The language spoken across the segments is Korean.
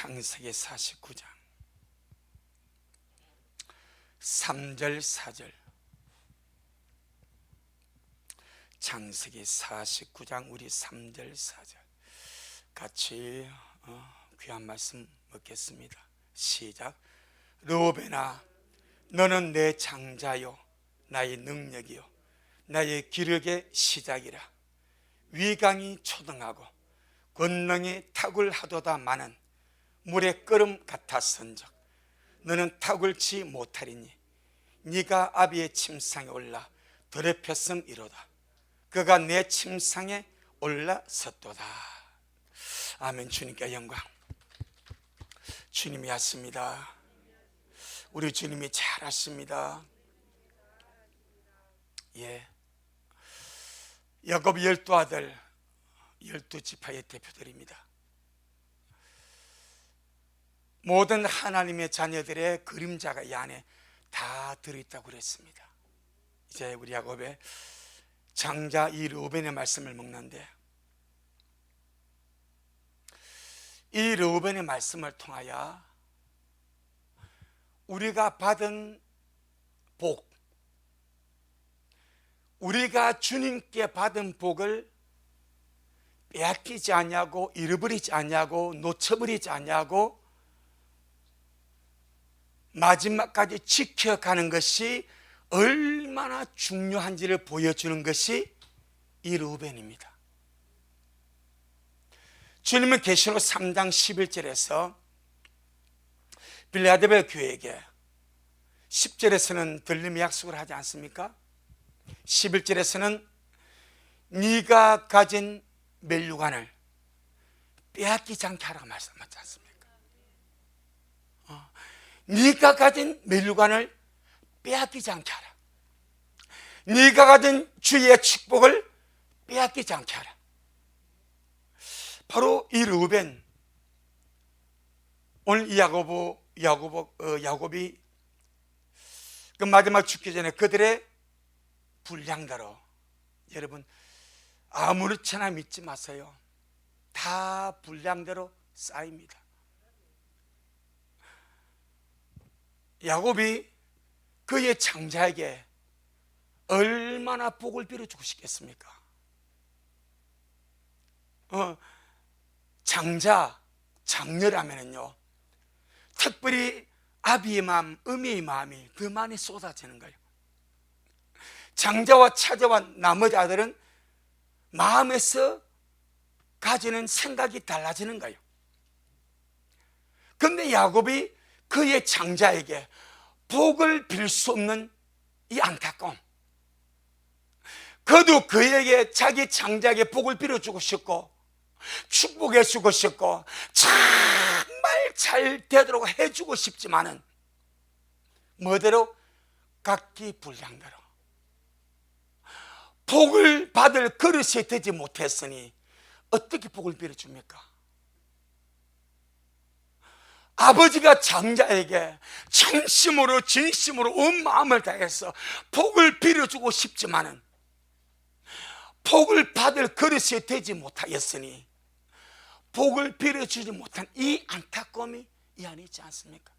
창세기 49장 3절 4절. 창세기 49장 우리 3절 4절 같이 귀한 말씀 먹겠습니다. 시작. 르우벤아, 너는 내 장자요 나의 능력이요 나의 기력의 시작이라. 위강이 초등하고 권능이 탁월하도다마는 물의 끓음 같았은즉 너는 탁월치 못하리니 네가 아비의 침상에 올라 더럽혔음이로다. 그가 내 침상에 올라섰도다. 아멘. 주님께 영광. 주님이 하십니다. 우리 주님이 잘하십니다. 예. 야곱 12아들 12지파의 대표들입니다. 모든 하나님의 자녀들의 그림자가 이 안에 다 들어있다고 그랬습니다. 이제 우리 야곱의 장자 이 르우벤의 말씀을 먹는데, 이 르우벤의 말씀을 통하여 우리가 받은 복, 우리가 주님께 받은 복을 빼앗기지 않냐고, 잃어버리지 않냐고, 놓쳐버리지 않냐고 마지막까지 지켜가는 것이 얼마나 중요한지를 보여주는 것이 이 르우벤입니다. 주님은 계시록 3장 11절에서 빌라델비아 교회에게 10절에서는 들림의 약속을 하지 않습니까? 11절에서는 네가 가진 멜류관을 빼앗기지 않게 하라고 말씀하지 않습니까? 네가 가진 멜류관을 빼앗기지 않게 하라. 네가 가진 주의 축복을 빼앗기지 않게 하라. 바로 이 르우벤, 오늘 이 야곱이 그 마지막 죽기 전에 그들의 분량대로, 여러분 아무렇지나 믿지 마세요. 다 분량대로 쌓입니다. 야곱이 그의 장자에게 얼마나 복을 빌어주고 싶겠습니까? 장녀라면은요, 특별히 아비의 마음, 어미의 마음이 그 많이 쏟아지는 거예요. 장자와 차자와 나머지 아들은 마음에서 가지는 생각이 달라지는 거예요. 그런데 야곱이 그의 장자에게 복을 빌 수 없는 이 안타까움, 그도 그에게 자기 장자에게 복을 빌어주고 싶고 축복해 주고 싶고 정말 잘 되도록 해주고 싶지만은 뭐대로? 각기 분량대로 복을 받을 그릇이 되지 못했으니 어떻게 복을 빌어줍니까? 아버지가 장자에게 전심으로 진심으로 온 마음을 다해서 복을 빌어주고 싶지만은 복을 받을 그릇이 되지 못하였으니 복을 빌어주지 못한 이 안타까움이 이 안에 있지 않습니까?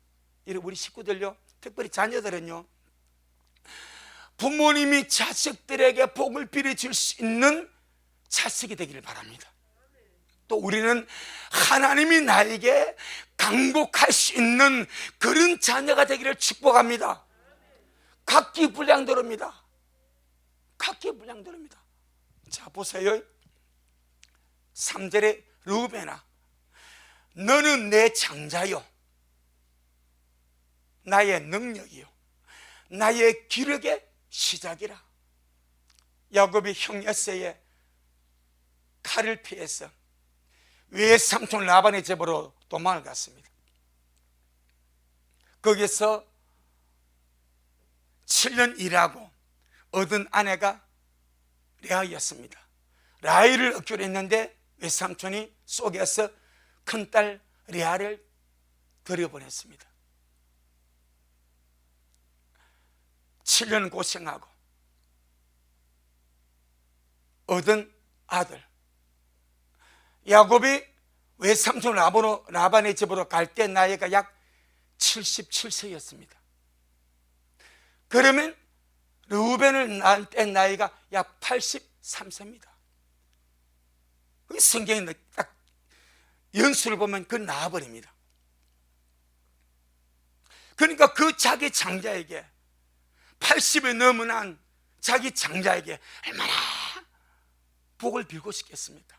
우리 식구들요, 특별히 자녀들은요, 부모님이 자식들에게 복을 빌어줄 수 있는 자식이 되기를 바랍니다. 또 우리는 하나님이 나에게 강복할 수 있는 그런 자녀가 되기를 축복합니다. 각기 분량대로입니다. 각기 분량대로입니다. 자, 보세요. 3절에 르우벤아, 너는 내 장자요 나의 능력이요 나의 기력의 시작이라. 야곱이 형 에서의 칼을 피해서 외삼촌 라반의 집으로 도망을 갔습니다. 거기서 7년 일하고 얻은 아내가 레아였습니다. 라헬을 얻기로 했는데 외삼촌이 속여서 큰딸 레아를 들여보냈습니다. 7년 고생하고 얻은 아들, 야곱이 외삼촌 라반의 집으로 갈 때 나이가 약 77세였습니다. 그러면 르우벤을 낳을 때 나이가 약 83세입니다. 성경에 딱 연수를 보면 그 나와버립니다. 그러니까 그 자기 장자에게 80이 넘은 자기 장자에게 얼마나 복을 빌고 싶겠습니까?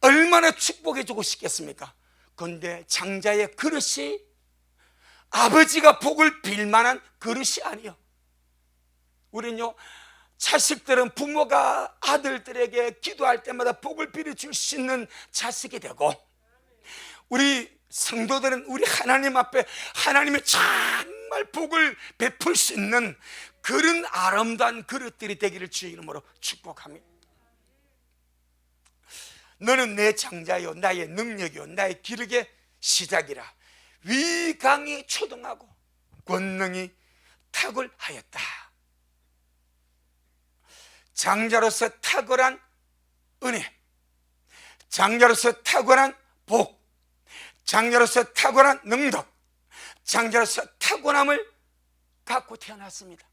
얼마나 축복해 주고 싶겠습니까? 그런데 장자의 그릇이 아버지가 복을 빌 만한 그릇이 아니요. 우리는요, 자식들은 부모가 아들들에게 기도할 때마다 복을 빌어줄 수 있는 자식이 되고, 우리 성도들은 우리 하나님 앞에 하나님의 정말 복을 베풀 수 있는 그런 아름다운 그릇들이 되기를 주의 이름으로 축복합니다. 너는 내 장자요, 나의 능력이요, 나의 기력의 시작이라. 위강이 초등하고 권능이 탁월하였다. 장자로서 탁월한 은혜, 장자로서 탁월한 복, 장자로서 탁월한 능력, 장자로서 탁월함을 갖고 태어났습니다.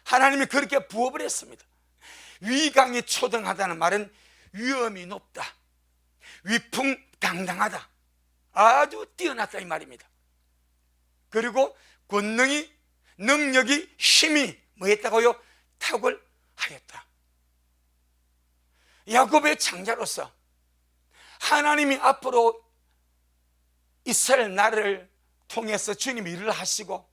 하나님이 그렇게 부업을 했습니다. 위강이 초등하다는 말은 위엄이 높다, 위풍당당하다, 아주 뛰어났다 이 말입니다. 그리고 권능이, 능력이, 힘이 뭐했다고요? 탁월하였다. 야곱의 장자로서 하나님이 앞으로 이스라엘 나라를 통해서 주님이 일을 하시고,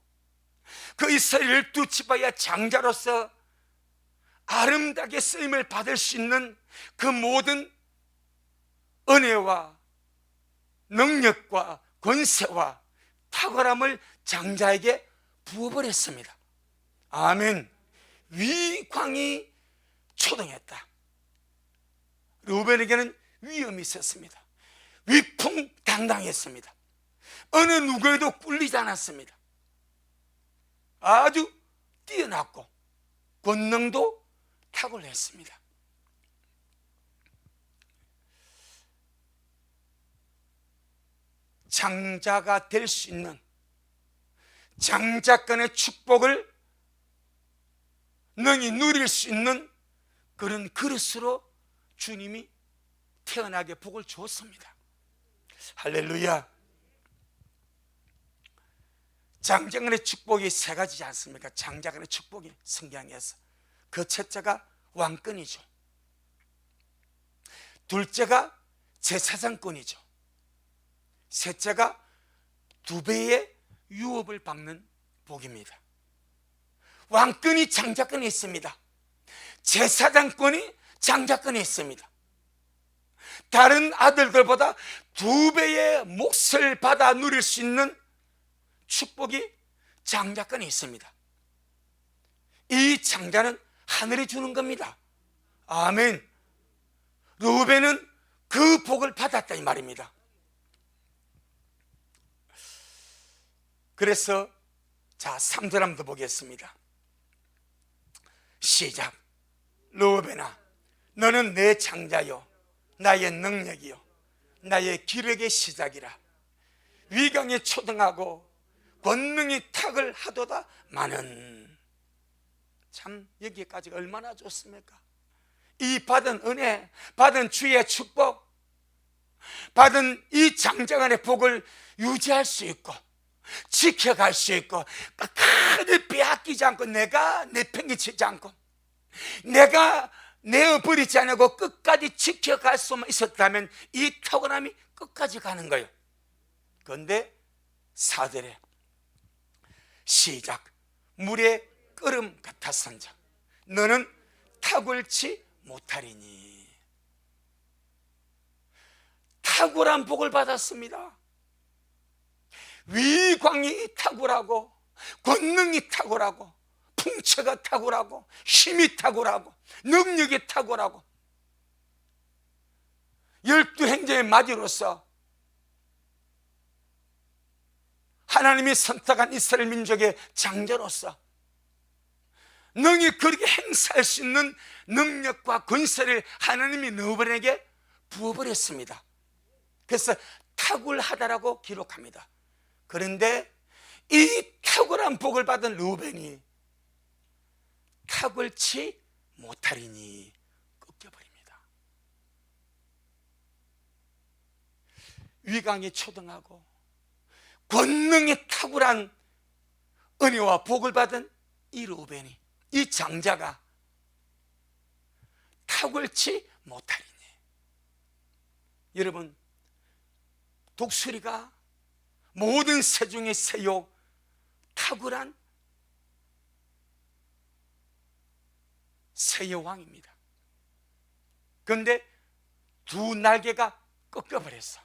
그 이스라엘 12지파의 장자로서 아름답게 쓰임을 받을 수 있는 그 모든 은혜와 능력과 권세와 탁월함을 장자에게 부업을 했습니다. 아멘. 위광이 초등했다. 르우벤에게는 위엄이 있었습니다. 위풍당당했습니다. 어느 누구에도 꿀리지 않았습니다. 아주 뛰어났고 권능도 탁월했습니다. 장자가 될 수 있는, 장자권의 축복을 능히 누릴 수 있는 그런 그릇으로 주님이 태어나게 복을 주었습니다. 할렐루야. 장자권의 축복이 세 가지지 않습니까? 장자권의 축복이 성경에서. 그 첫째가 왕권이죠. 둘째가 제사장권이죠. 셋째가 2배의 유업을 받는 복입니다. 왕권이 장자권에 있습니다. 제사장권이 장자권에 있습니다. 다른 아들들보다 2배의 몫을 받아 누릴 수 있는 축복이 장자권에 있습니다. 이 장자는 하늘이 주는 겁니다. 아멘. 르우벤은 그 복을 받았다 이 말입니다. 그래서 자 3절 한번 더 보겠습니다. 시작. 르우벤아, 너는 내 장자요, 나의 능력이요, 나의 기력의 시작이라. 위강이 초등하고 권능이 탁을 하도다 마는. 참 여기까지가 얼마나 좋습니까? 이 받은 은혜, 받은 주의 축복, 받은 이 장자간의 복을 유지할 수 있고 지켜갈 수 있고, 끝까지 빼앗기지 않고, 내가 내팽개치지 않고, 내가 내어버리지 않고 끝까지 지켜갈 수만 있었다면 이 탁월함이 끝까지 가는 거예요. 그런데 4절에 시작. 물의 끓음 같았은즉 너는 탁월치 못하리니. 탁월한 복을 받았습니다. 위광이 탁월하고 권능이 탁월하고 풍채가 탁월하고 힘이 탁월하고 능력이 탁월하고 12행제의 마디로서 하나님이 선택한 이스라엘 민족의 장자로서 능히 그렇게 행사할 수 있는 능력과 권세를 하나님이 너희에게 부어버렸습니다. 그래서 탁월하다라고 기록합니다. 그런데 이 탁월한 복을 받은 르우벤이 탁월치 못하리니 꺾여버립니다. 위강이 초등하고 권능이 탁월한 은혜와 복을 받은 이 르우벤이, 이 장자가 탁월치 못하리니. 여러분, 독수리가 모든 새 중에 새요 탁월한 새의 왕입니다. 그런데 두 날개가 꺾여버렸어.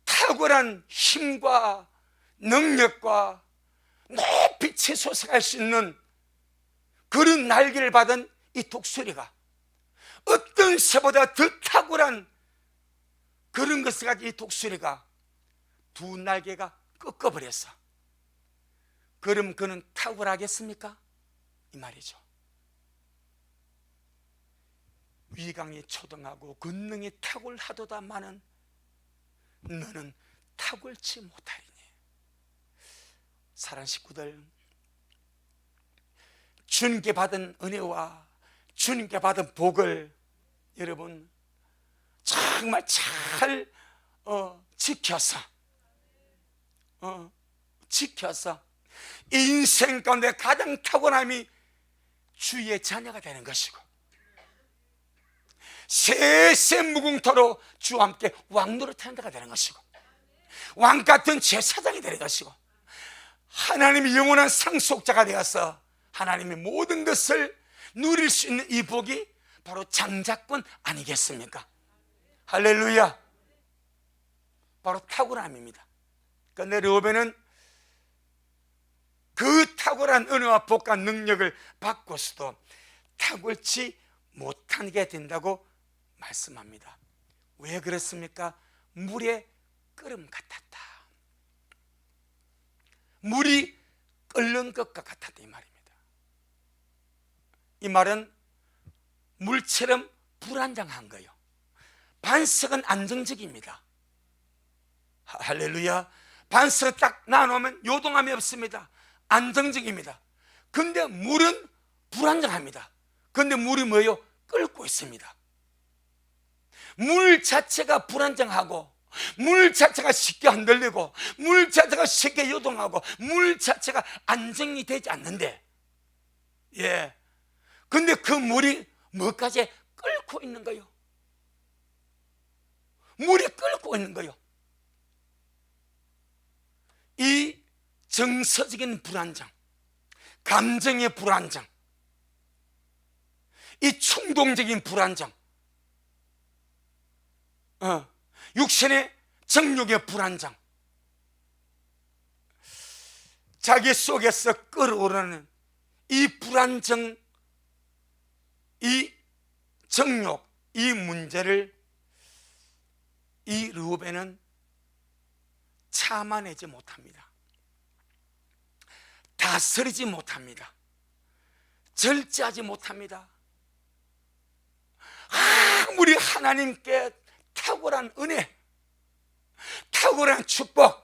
탁월한 힘과 능력과 높이 치솟아갈 수 있는 그런 날개를 받은 이 독수리가 어떤 새보다 더 탁월한 그런 것을 가진 이 독수리가 두 날개가 꺾어버렸어. 그럼 그는 탁월하겠습니까? 이 말이죠. 위강이 초등하고 권능이 탁월하도다마는 너는 탁월치 못하리니. 사랑하는 식구들, 주님께 받은 은혜와 주님께 받은 복을 여러분 정말 잘 지켜서 인생 가운데 가장 탁월함이 주의 자녀가 되는 것이고, 세세 무궁토로 주와 함께 왕노릇하는 데가 되는 것이고, 왕같은 제사장이 되는 것이고, 하나님의 영원한 상속자가 되어서 하나님의 모든 것을 누릴 수 있는 이 복이 바로 장자권 아니겠습니까? 할렐루야. 바로 탁월함입니다. 그런데 르우벤은 그 탁월한 은혜와 복과 능력을 받고서도 탁월치 못하게 된다고 말씀합니다. 왜 그렇습니까? 물에 끓음 같았다. 물이 끓는 것과 같았다, 이 말입니다. 이 말은 물처럼 불안정한 거예요. 반석은 안정적입니다. 할렐루야. 반석을 딱 놔놓으면 요동함이 없습니다. 안정적입니다. 근데 물은 불안정합니다. 근데 물이 뭐예요? 끓고 있습니다. 물 자체가 불안정하고, 물 자체가 쉽게 흔들리고, 물 자체가 쉽게 요동하고, 물 자체가 안정이 되지 않는데, 근데 그 물이 뭐까지 끓고 있는 거예요? 물이 끓고 있는 거예요. 이 정서적인 불안정, 감정의 불안정, 이 충동적인 불안정, 육신의 정욕의 불안정, 자기 속에서 끓어오르는 이 불안정, 이 정욕, 이 문제를 이 르우벤은 참아내지 못합니다. 다스리지 못합니다. 절제하지 못합니다. 아무리 하나님께 탁월한 은혜, 탁월한 축복,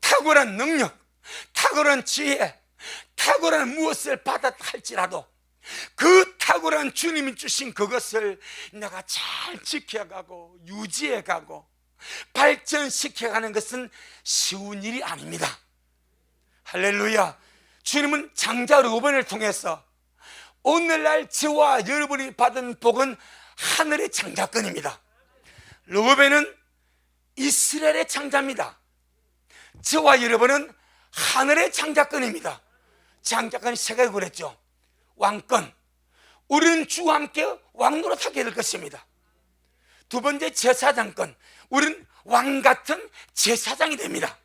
탁월한 능력, 탁월한 지혜, 탁월한 무엇을 받았다 할지라도 그 탁월한 주님이 주신 그것을 내가 잘 지켜가고 유지해가고 발전시켜가는 것은 쉬운 일이 아닙니다. 할렐루야. 주님은 장자 르우벤을 통해서 오늘날 저와 여러분이 받은 복은 하늘의 장자권입니다. 르우벤은 이스라엘의 장자입니다. 저와 여러분은 하늘의 장자권입니다. 장자권이 세 가지 그랬죠. 왕권, 우리는 주와 함께 왕노릇하게 될 것입니다. 두 번째, 제사장권, 우리는 왕같은 제사장이 됩니다.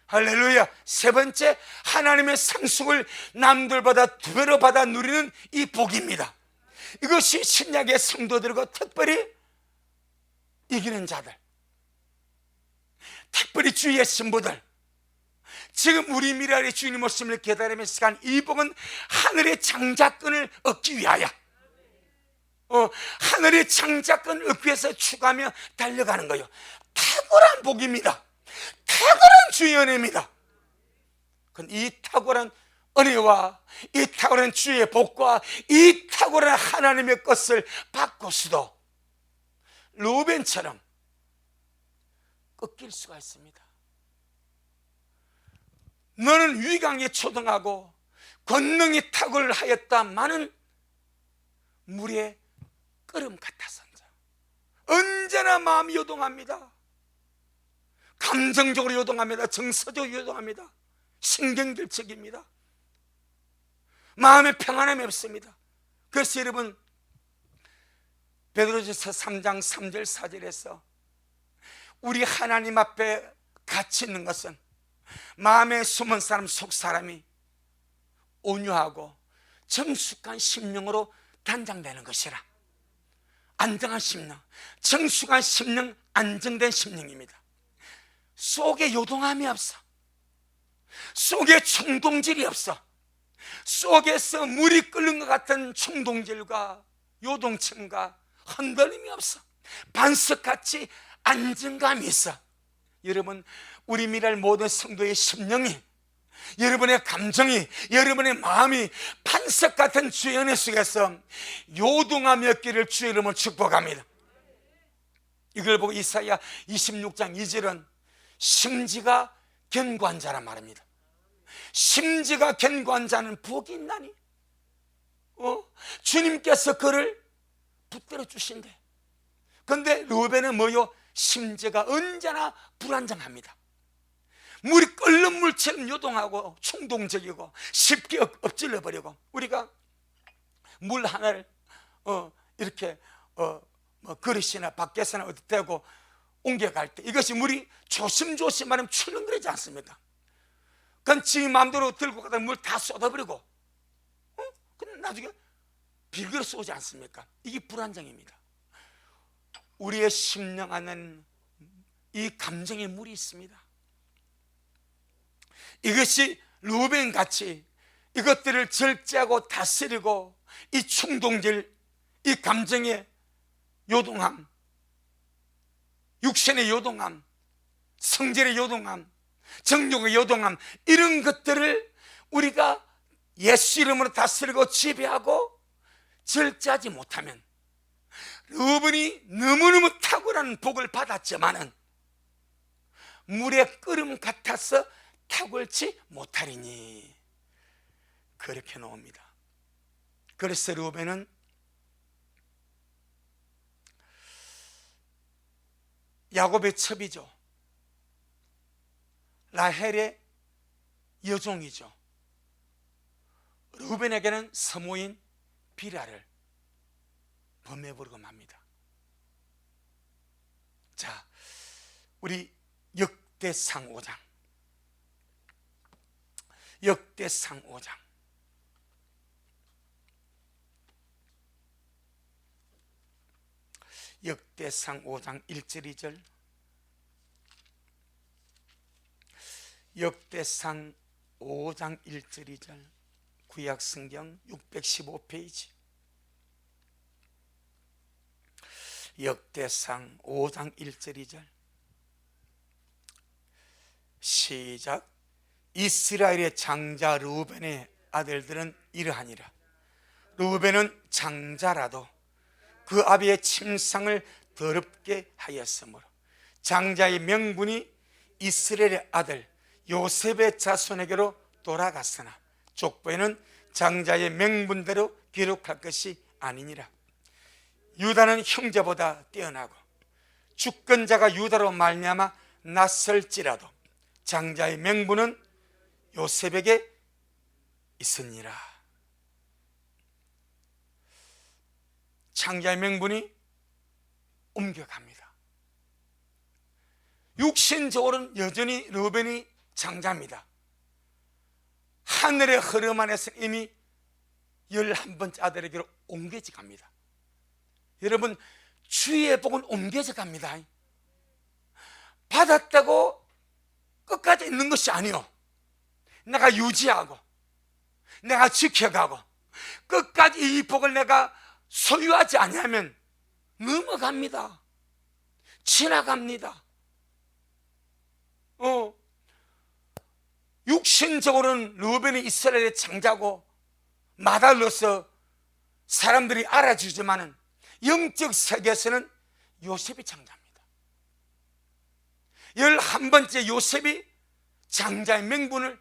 할렐루야. 세 번째, 하나님의 상속을 남들보다 두 배로 받아 누리는 이 복입니다. 이것이 신약의 성도들과 특별히 이기는 자들, 특별히 주의 신부들, 지금 우리 미래의 주님 오심을 기다리면서 간 이 복은 하늘의 장자권을 얻기 위하여 하늘의 창작권을 얻기 위해서 추구하며 달려가는 거예요. 탁월한 복입니다. 탁월한 주의 은혜입니다. 이 탁월한 은혜와 이 탁월한 주의 복과 이 탁월한 하나님의 것을 받고서도 루벤처럼 꺾일 수가 있습니다. 너는 위강에 초등하고 권능이 탁월하였다마는 물에 끓음 같아서인자. 언제나 마음이 요동합니다. 감정적으로 요동합니다. 정서적으로 요동합니다. 신경질적입니다. 마음에 평안함이 없습니다. 그래서 여러분, 베드로전서 3장 3절 4절에서 우리 하나님 앞에 갇혀 있는 것은 마음에 숨은 사람 속 사람이 온유하고 정숙한 심령으로 단장되는 것이라. 안정한 심령, 정숙한 심령, 안정된 심령입니다. 속에 요동함이 없어. 속에 충동질이 없어. 속에서 물이 끓는 것 같은 충동질과 요동침과 흔들림이 없어. 반석같이 안정감이 있어. 여러분, 우리 미랄 모든 성도의 심령이, 여러분의 감정이, 여러분의 마음이 반석 같은 주의 은혜 속에서 요동함이 없기를 주의 이름으로 축복합니다. 이걸 보고 이사야 26장 2절은 심지가 견고한 자란 말입니다. 심지가 견고한 자는 복이 있나니, 주님께서 그를 붙들어 주신대. 그런데 르우벤은 뭐요? 심지가 언제나 불안정합니다. 물이 끓는 물처럼 요동하고 충동적이고 쉽게 엎질러 버리고, 우리가 물 하나를 이렇게 그릇이나 밖에서나 어디 대고 옮겨갈 때 이것이 물이 조심조심하면 출렁거리지 않습니까? 그건 지 마음대로 들고 가다 물 다 쏟아버리고 근데 나중에 비교로 쏘지 않습니까? 이게 불안정입니다. 우리의 심령 안에는 이 감정의 물이 있습니다. 이것이 루벤같이 이것들을 절제하고 다스리고 이 충동질, 이 감정의 요동함, 육신의 요동함, 성질의 요동함, 정욕의 요동함, 이런 것들을 우리가 예수 이름으로 다스리고 지배하고 절제하지 못하면 르우벤이 너무너무 탁월한 복을 받았지만은 물의 끓음 같아서 탁월치 못하리니, 그렇게 나옵니다. 그래서 르우벤은 야곱의 첩이죠. 라헬의 여종이죠. 르우벤에게는 서모인 비라를 범해버리고 맙니다. 자, 우리 역대상 5장, 역대상 5장 역대상 5장 1절 2절, 역대상 5장 1절 2절, 구약성경 615페이지, 역대상 5장 1절 2절. 시작. 이스라엘의 장자 르우벤의 아들들은 이러하니라. 르우벤은 장자라도 그 아비의 침상을 더럽게 하였으므로 장자의 명분이 이스라엘의 아들 요셉의 자손에게로 돌아갔으나 족보에는 장자의 명분대로 기록할 것이 아니니라. 유다는 형제보다 뛰어나고 주권자가 유다로 말미암아 낯설지라도 장자의 명분은 요셉에게 있으니라. 장자의 명분이 옮겨갑니다. 육신적으로는 여전히 르우벤이 장자입니다. 하늘의 흐름 안에서 이미 11번째 아들에게로 옮겨져 갑니다. 여러분, 주의 복은 옮겨져 갑니다. 받았다고 끝까지 있는 것이 아니요, 내가 유지하고 내가 지켜가고 끝까지 이 복을 내가 소유하지 아니하면 넘어갑니다. 지나갑니다. 육신적으로는 르우벤이 이스라엘의 장자고 맏아들로서 사람들이 알아주지만은 영적 세계에서는 요셉이 장자입니다. 11번째 요셉이 장자의 명분을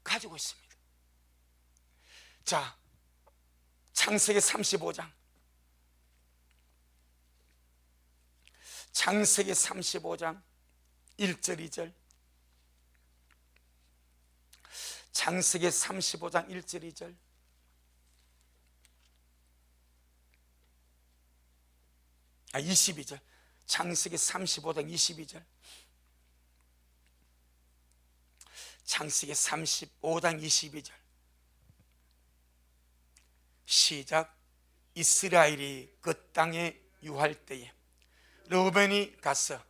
가지고 있습니다. 자, 창세기 35장. 창세기 35장 1절 2절. 창세기 35장 1절 2절. 아, 22절. 창세기 35장 22절. 창세기 35장 22절. 시작. 이스라엘이 그 땅에 유할 때에 르우벤이 가서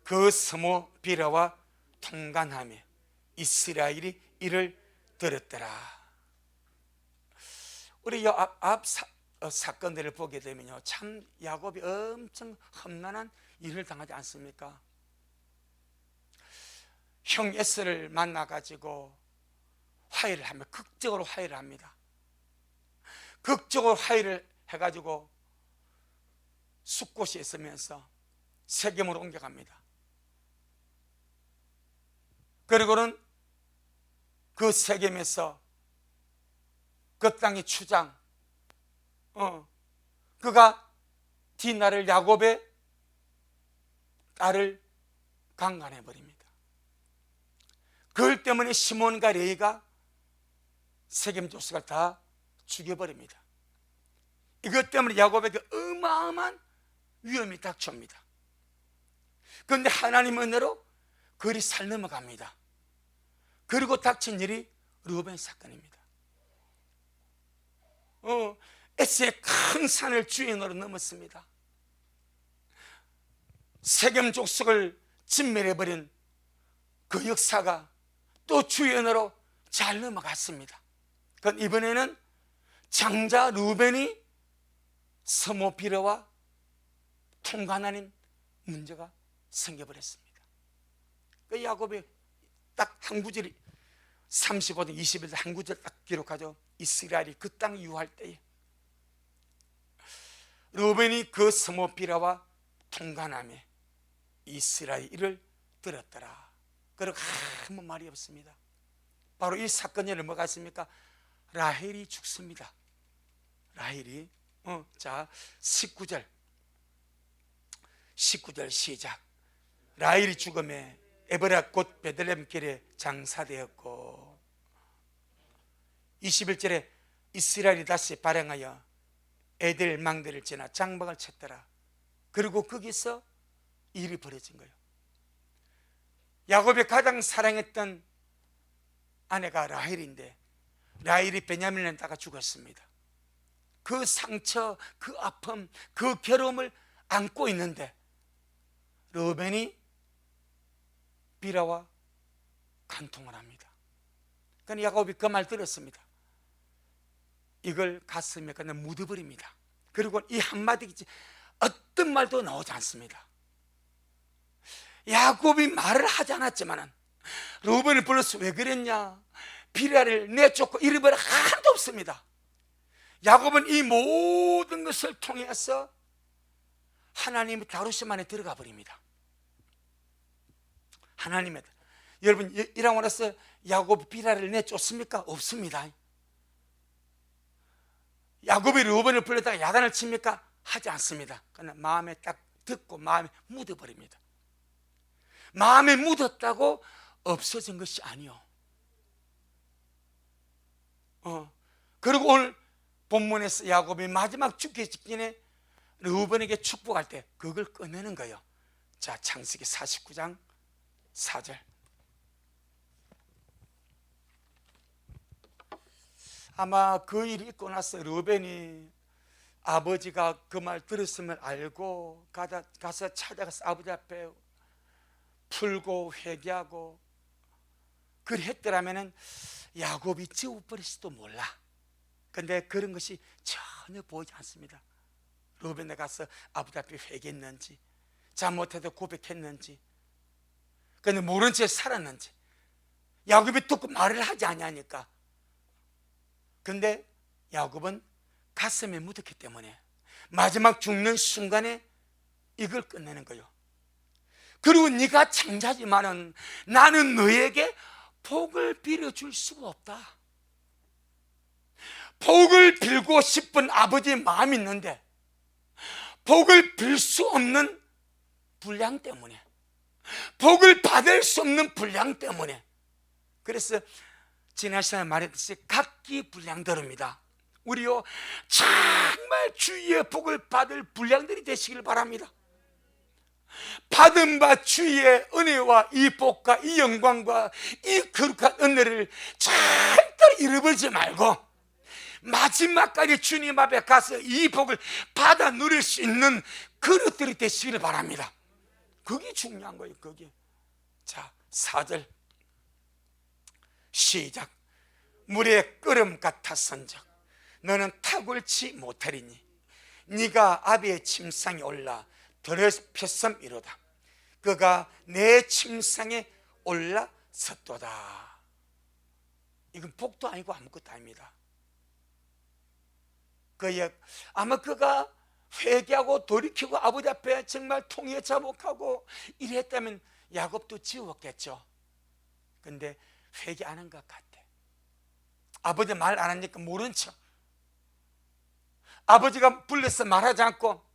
그 서모 비라와 통관하며 이스라엘이 이를 들었더라. 우리 앞 사건들을 보게 되면요, 참 야곱이 엄청 험난한 일을 당하지 않습니까? 형 에서를 만나가지고 화해를 하며 극적으로 화해를 합니다. 극적으로 화해를 해가지고 숫곳이 있으면서 세겜으로 옮겨갑니다. 그리고는 그 세겜에서 그 땅의 추장, 그가 디나를 야곱의 딸을 강간해 버립니다. 그것 때문에 시몬과 레이가 세겜 족속을 다 죽여버립니다. 이것 때문에 야곱에게 어마어마한 위험이 닥쳐옵니다. 그런데 하나님의 은혜로 그 일이 살 넘어갑니다. 그리고 닥친 일이 르우벤 사건입니다. 에스의 큰 산을 주인으로 넘었습니다. 세겜 족속을 진멸해버린 그 역사가 또 주인으로 잘 넘어갔습니다. 그럼 이번에는 장자 르우벤이 서모 비라와 통관하는 문제가 생겨버렸습니다. 그 야곱이 딱 한 구절이 35장 21절 한 구절 딱 기록하죠. 이스라엘이 그 땅 유할 때에 르우벤이 그 서모 비라와 통관하며 이스라엘 이를 들었더라. 그리고 아무 말이 없습니다. 바로 이 사건이 뭐가 있습니까? 라헬이 죽습니다. 라헬이 자 19절 시작. 라헬이 죽음에 에브라 곧 베들레헴 길에 장사되었고 21절에 이스라엘이 다시 발행하여 에델 망대를 지나 장막을 쳤더라. 그리고 거기서 일이 벌어진 거예요. 야곱이 가장 사랑했던 아내가 라헬인데 라헬이 베냐민을 낳다가 죽었습니다. 그 상처, 그 아픔, 그 괴로움을 안고 있는데 르우벤이 비라와 간통을 합니다. 그러니까 야곱이 그 말 들었습니다. 이걸 가슴에 그냥 묻어버립니다. 그리고 이 한마디 어떤 말도 나오지 않습니다. 야곱이 말을 하지 않았지만 르우벤을 불러서 왜 그랬냐, 비라를 내쫓고 잃어버려 하나도 없습니다. 야곱은 이 모든 것을 통해서 하나님의 다루심 안에 들어가 버립니다. 하나님의, 여러분 이라고 해서 야곱 비라를 내쫓습니까? 없습니다. 야곱이 르우벤을 불렀다가 야단을 칩니까? 하지 않습니다. 그냥 마음에 딱 듣고 마음에 묻어버립니다. 마음에 묻었다고 없어진 것이 아니요. 그리고 오늘 본문에서 야곱이 마지막 죽기 직전에 르우벤에게 축복할 때 그걸 꺼내는 거예요. 자, 창세기 49장 4절. 아마 그 일이 있고 나서 르우벤이 아버지가 그 말 들었음을 알고 가서 찾아가서 아버지 앞에 풀고 회개하고 그랬더라면 야곱이 지워버릴지도 몰라. 근데 그런 것이 전혀 보이지 않습니다. 루벤에 가서 아버지 앞에 회개했는지, 잘못해도 고백했는지, 근데 모른 채 살았는지. 야곱이 듣고 말을 하지 아니하니까. 근데 야곱은 가슴에 묻었기 때문에 마지막 죽는 순간에 이걸 끝내는 거예요. 그리고 네가 창자지만은 나는 너에게 복을 빌어줄 수가 없다. 복을 빌고 싶은 아버지의 마음이 있는데 복을 빌 수 없는 분량 때문에, 복을 받을 수 없는 분량 때문에. 그래서 지난 시간에 말했듯이 각기 분량들입니다. 우리요 정말 주의 복을 받을 분량들이 되시길 바랍니다. 받은 바 주의 은혜와 이 복과 이 영광과 이 거룩한 은혜를 절대로 잃어버리지 말고 마지막까지 주님 앞에 가서 이 복을 받아 누릴 수 있는 그릇들이 되시기를 바랍니다. 그게 중요한 거예요. 그게. 자, 4절 시작. 물의 끓음 같았은즉 너는 탁월치 못하리니 네가 아비의 침상에 올라 더럽혔음이로다. 그가 내 침상에 올라섰도다. 이건 복도 아니고 아무것도 아닙니다. 아마 그가 회개하고 돌이키고 아버지 앞에 정말 통해 자복하고 이랬다면 야곱도 지웠겠죠. 근데 회개 안 한 것 같아. 아버지 말 안 하니까 모른 척. 아버지가 불러서 말하지 않고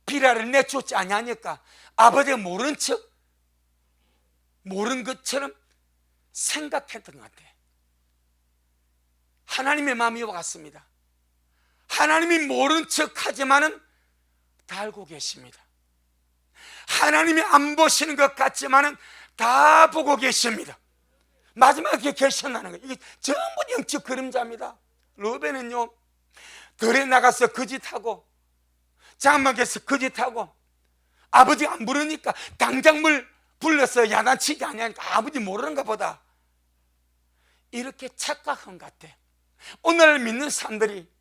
비라를 내쫓지 아니하니까 아버지가 모른 척, 모른 것처럼 생각했던 것 같아. 하나님의 마음이 이와 같습니다. 하나님이 모른 척 하지만은 다 알고 계십니다. 하나님이 안 보시는 것 같지만은 다 보고 계십니다. 마지막에 결심하는 거예요. 이게 전부 영적 그림자입니다. 루벤은요 들에 나가서 거짓하고 장막에서 거짓하고 아버지가 안 부르니까 당장 물 불러서 야단치지 아니하니까 아버지 모르는가 보다 이렇게 착각한 것 같아. 오늘 믿는 사람들이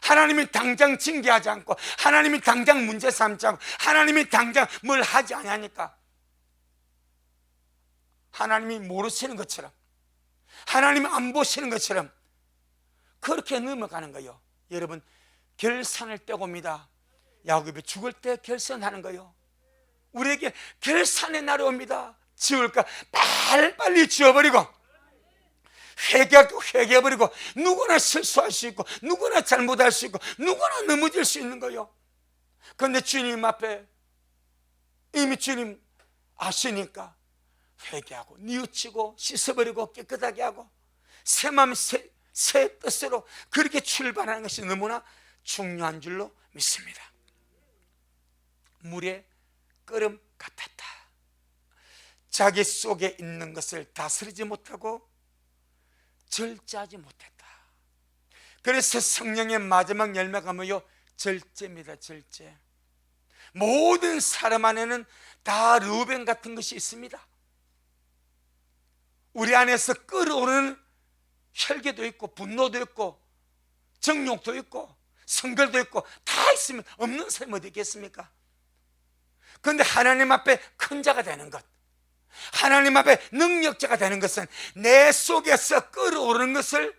하나님이 당장 징계하지 않고 하나님이 당장 문제 삼지 않고 하나님이 당장 뭘 하지 아니하니까 하나님이 모르시는 것처럼 하나님이 안 보시는 것처럼 그렇게 넘어가는 거예요. 여러분, 결산을 떼고입니다. 야곱이 죽을 때 결산하는 거예요. 우리에게 결산의 날이 옵니다. 지울까 빨리빨리 지워버리고 회개하고 회개해버리고 누구나 실수할 수 있고 누구나 잘못할 수 있고 누구나 넘어질 수 있는 거예요. 그런데 주님 앞에 이미 주님 아시니까 회개하고 뉘우치고 씻어버리고 깨끗하게 하고 새 마음 새 뜻으로 그렇게 출발하는 것이 너무나 중요한 줄로 믿습니다. 물에 끓음 같았다. 자기 속에 있는 것을 다스리지 못하고 절제하지 못했다. 그래서 성령의 마지막 열매가 뭐요? 절제입니다. 절제. 모든 사람 안에는 다 루벤 같은 것이 있습니다. 우리 안에서 끓어오르는 혈기도 있고 분노도 있고 정욕도 있고 성결도 있고 다 있으면 없는 사람이 어디 있겠습니까? 그런데 하나님 앞에 큰 자가 되는 것, 하나님 앞에 능력자가 되는 것은 내 속에서 끓어오르는 것을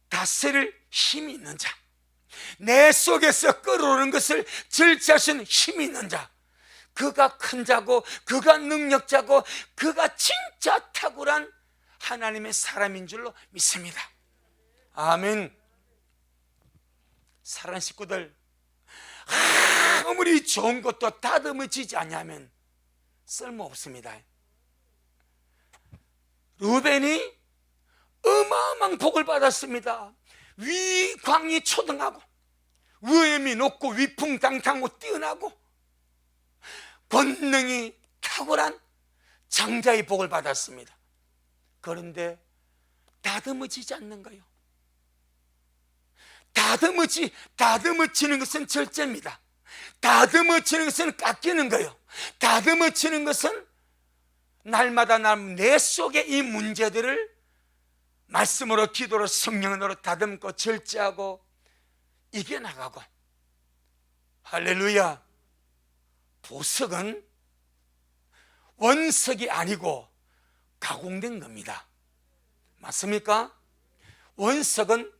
다스릴 힘이 있는 자, 내 속에서 끓어오르는 것을 절제할 수 있는 힘이 있는 자, 그가 큰 자고 그가 능력자고 그가 진짜 탁월한 하나님의 사람인 줄로 믿습니다. 아멘. 사랑하는 식구들, 아무리 좋은 것도 다듬어지지 않으면 쓸모없습니다. 루벤이 어마어마한 복을 받았습니다. 위광이 초등하고 위엄이 높고 위풍당당하고 뛰어나고 권능이 탁월한 장자의 복을 받았습니다. 그런데 다듬어지지 않는 거예요. 다듬어지는 것은 절제입니다. 다듬어지는 것은 깎이는 거예요. 다듬어지는 것은 날마다 내 속에 이 문제들을 말씀으로 기도로 성령으로 다듬고 절제하고 이겨나가고, 할렐루야, 보석은 원석이 아니고 가공된 겁니다. 맞습니까? 원석은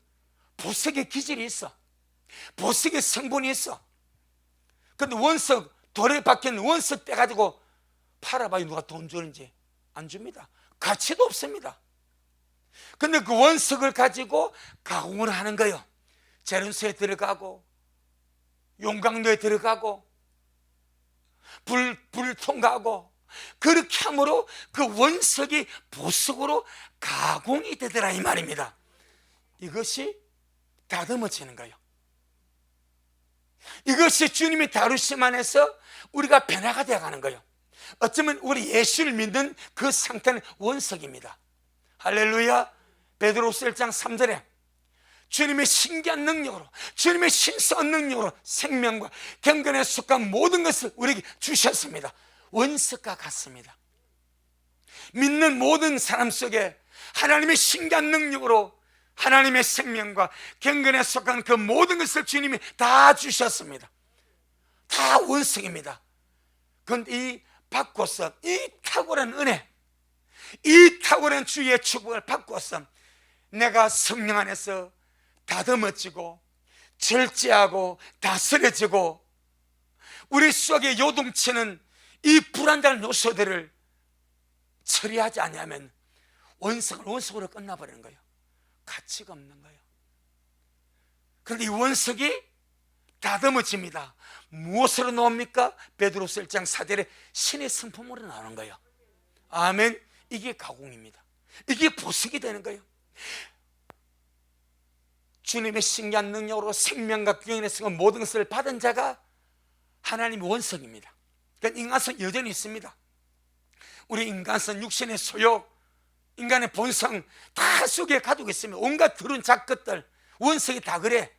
보석의 기질이 있어. 보석의 성분이 있어. 근데 원석, 돌에 박힌 원석 떼가지고 팔아봐야 누가 돈 주는지 안 줍니다. 가치도 없습니다. 근데 그 원석을 가지고 가공을 하는 거예요. 재련소에 들어가고 용광로에 들어가고 불 통과하고, 그렇게 함으로 그 원석이 보석으로 가공이 되더라 이 말입니다. 이것이 다듬어지는 거예요. 이것이 주님이 다루심 안에서 우리가 변화가 되어가는 거예요. 어쩌면 우리 예수를 믿는 그 상태는 원석입니다. 할렐루야. 베드로후서 1장 3절에 주님의 신기한 능력으로, 주님의 신성한 능력으로 생명과 경건에 속한 모든 것을 우리에게 주셨습니다. 원석과 같습니다. 믿는 모든 사람 속에 하나님의 신기한 능력으로 하나님의 생명과 경건에 속한 그 모든 것을 주님이 다 주셨습니다. 다 원석입니다. 그런데 이 바꿔서 이 탁월한 은혜, 이 탁월한 주의 축복을 바꿔서 내가 성령 안에서 다듬어지고 절제하고 다스려지고 우리 속에 요동치는 이 불안정한 요소들을 처리하지 않으면 원석은 원석으로 끝나버리는 거예요. 가치가 없는 거예요. 그런데 이 원석이 다듬어집니다. 무엇으로 나옵니까? 베드로후서 1장 4절에 신의 성품으로 나오는 거예요. 아멘. 이게 가공입니다. 이게 보석이 되는 거예요. 주님의 신기한 능력으로 생명과 경건에 속한 모든 것을 받은 자가 하나님의 원석입니다. 그러니까 인간성 여전히 있습니다. 우리 인간성, 육신의 소욕, 인간의 본성 다 속에 가지고 있습니다. 온갖 더러운 작것들, 원석이 다 그래.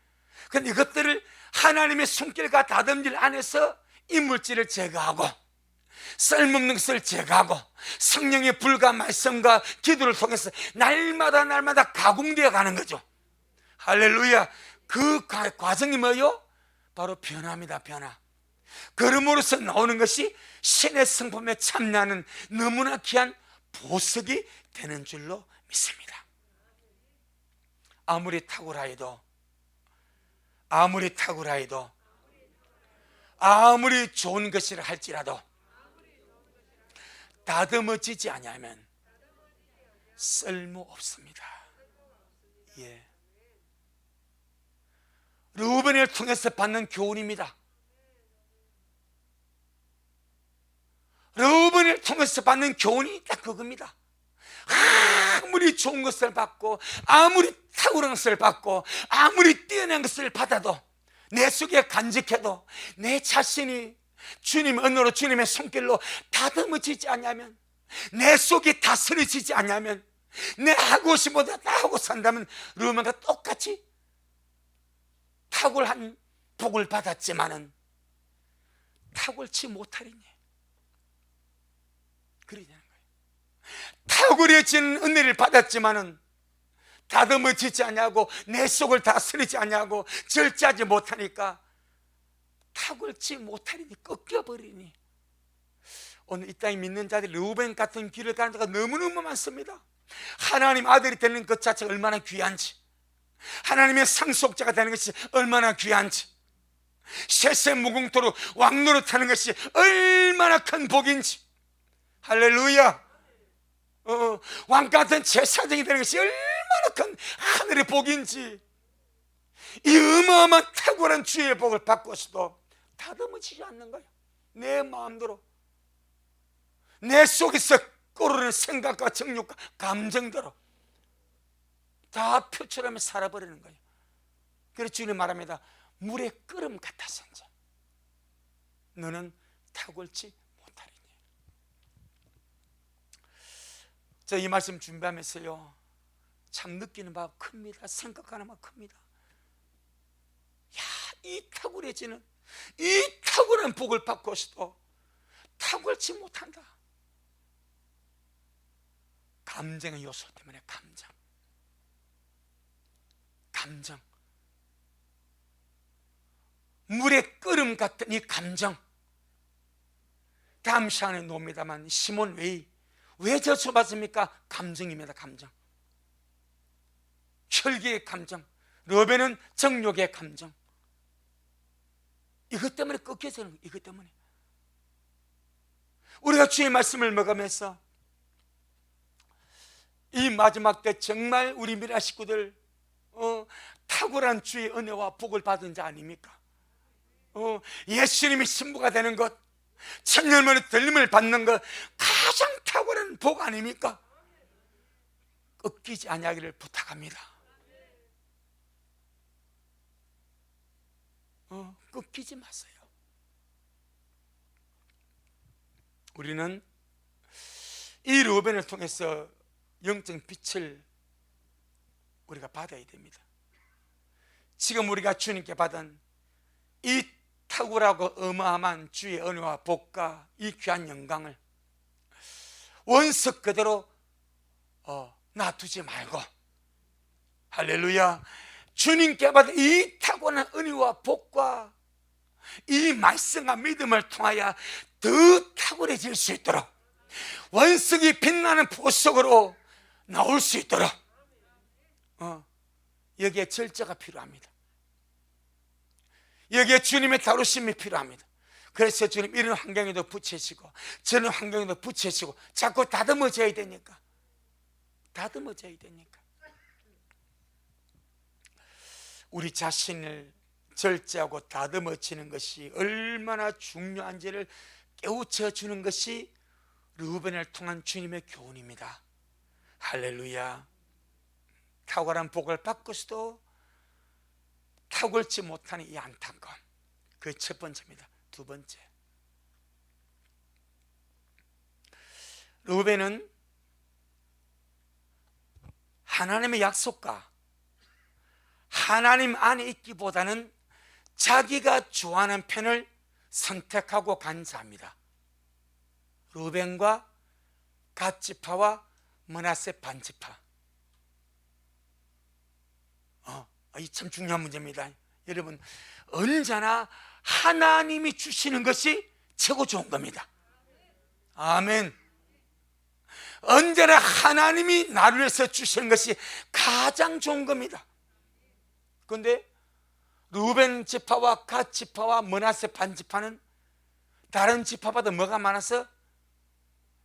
그런데 이것들을 하나님의 손길과 다듬질 안에서 이물질을 제거하고 쓸모없는 것을 제거하고 성령의 불과 말씀과 기도를 통해서 날마다 가공되어 가는 거죠. 할렐루야. 그 과정이 뭐예요? 바로 변화입니다. 변화. 그럼으로써 나오는 것이 신의 성품에 참여하는 너무나 귀한 보석이 되는 줄로 믿습니다. 아무리 탁월하여도, 아무리 좋은 것이라 할지라도 다듬어지지 않으면 쓸모없습니다. 예. 르우벤을 통해서 받는 교훈입니다. 르우벤을 통해서 받는 교훈이 딱 그겁니다. 아무리 좋은 것을 받고 아무리 탁월한 것을 받고 아무리 뛰어난 것을 받아도 내 속에 간직해도 내 자신이 주님의 은혜로 주님의 손길로 다듬어지지 않으면, 내 속이 다스려지지 않으면, 내 하고 싶어도 다 하고 산다면 르우벤과 똑같이 탁월한 복을 받았지만은 탁월치 못하리니 그러냐는 거예요. 탁월해진 은혜를 받았지만은 다듬어지지 않냐고, 내 속을 다스리지 않냐고, 절제하지 못하니까 탁월치 못하리니, 꺾여버리니. 오늘 이 땅에 믿는 자들이 르우벤 같은 길을 가는 자가 너무너무 많습니다. 하나님 아들이 되는 것 자체가 얼마나 귀한지, 하나님의 상속자가 되는 것이 얼마나 귀한지, 셋세 무궁토로 왕노릇하는 것이 얼마나 큰 복인지, 할렐루야. 왕 같은 제사장이 되는 것이 얼마나 큰 하늘의 복인지, 이 어마어마한 탁월한 주의 복을 받고서도 다듬어지지 않는 거예요. 내 마음대로, 내 속에서 끓는 생각과 정욕과 감정대로 다 표출하며 살아버리는 거예요. 그래서 주님 말합니다. 물의 끓음 같아서인지 너는 탁월치 못하리니. 저 이 말씀 준비하면서요, 참 느끼는 바가 큽니다. 생각하는 바가 큽니다. 야, 이 탁월해지는, 이 탁월한 복을 받고서도 탁월치 못한다. 감정의 요소 때문에. 감정. 물의 끓음 같은 이 감정, 다음 시간에 놓습니다만 시몬 왜 저주받습니까? 감정입니다. 감정. 혈기의 감정, 르벤은 정욕의 감정. 이것 때문에 꺾여지는 거예요. 이것 때문에 우리가 주의 말씀을 먹으면서 이 마지막 때 정말 우리 미라 식구들 탁월한 주의 은혜와 복을 받은 자 아닙니까? 예수님이 신부가 되는 것, 천년만에 들림을 받는 것, 가장 탁월한 복 아닙니까? 꺾이지 아니하기를 부탁합니다. 꺾이지 마세요. 우리는 이 르벤을 통해서 영적 빛을 우리가 받아야 됩니다. 지금 우리가 주님께 받은 이 탁월하고 어마어마한 주의 은혜와 복과 이 귀한 영광을 원석 그대로 놔두지 말고, 할렐루야, 주님께 받은 이 탁월한 은혜와 복과 이 말씀과 믿음을 통하여 더 탁월해질 수 있도록, 원석이 빛나는 보석으로 나올 수 있도록 여기에 절제가 필요합니다. 여기에 주님의 다루심이 필요합니다. 그래서 주님 이런 환경에도 붙이시고 저런 환경에도 붙이시고 자꾸 다듬어져야 되니까, 우리 자신을 절제하고 다듬어지는 것이 얼마나 중요한지를 깨우쳐 주는 것이 르벤을 통한 주님의 교훈입니다. 할렐루야. 탁월한 복을 받고서도 탁월지 못하는 이 안타까움, 그게 첫 번째입니다. 두 번째, 르벤은 하나님의 약속과 하나님 안에 있기보다는 자기가 좋아하는 편을 선택하고 간 자입니다. 르벤과 갓지파와 므낫세 반지파. 이 참 중요한 문제입니다. 여러분, 언제나 하나님이 주시는 것이 최고 좋은 겁니다. 아멘. 언제나 하나님이 나를 위해서 주시는 것이 가장 좋은 겁니다. 그런데 르벤 지파와 갓 지파와 므낫세 반지파는 다른 지파보다 뭐가 많아서?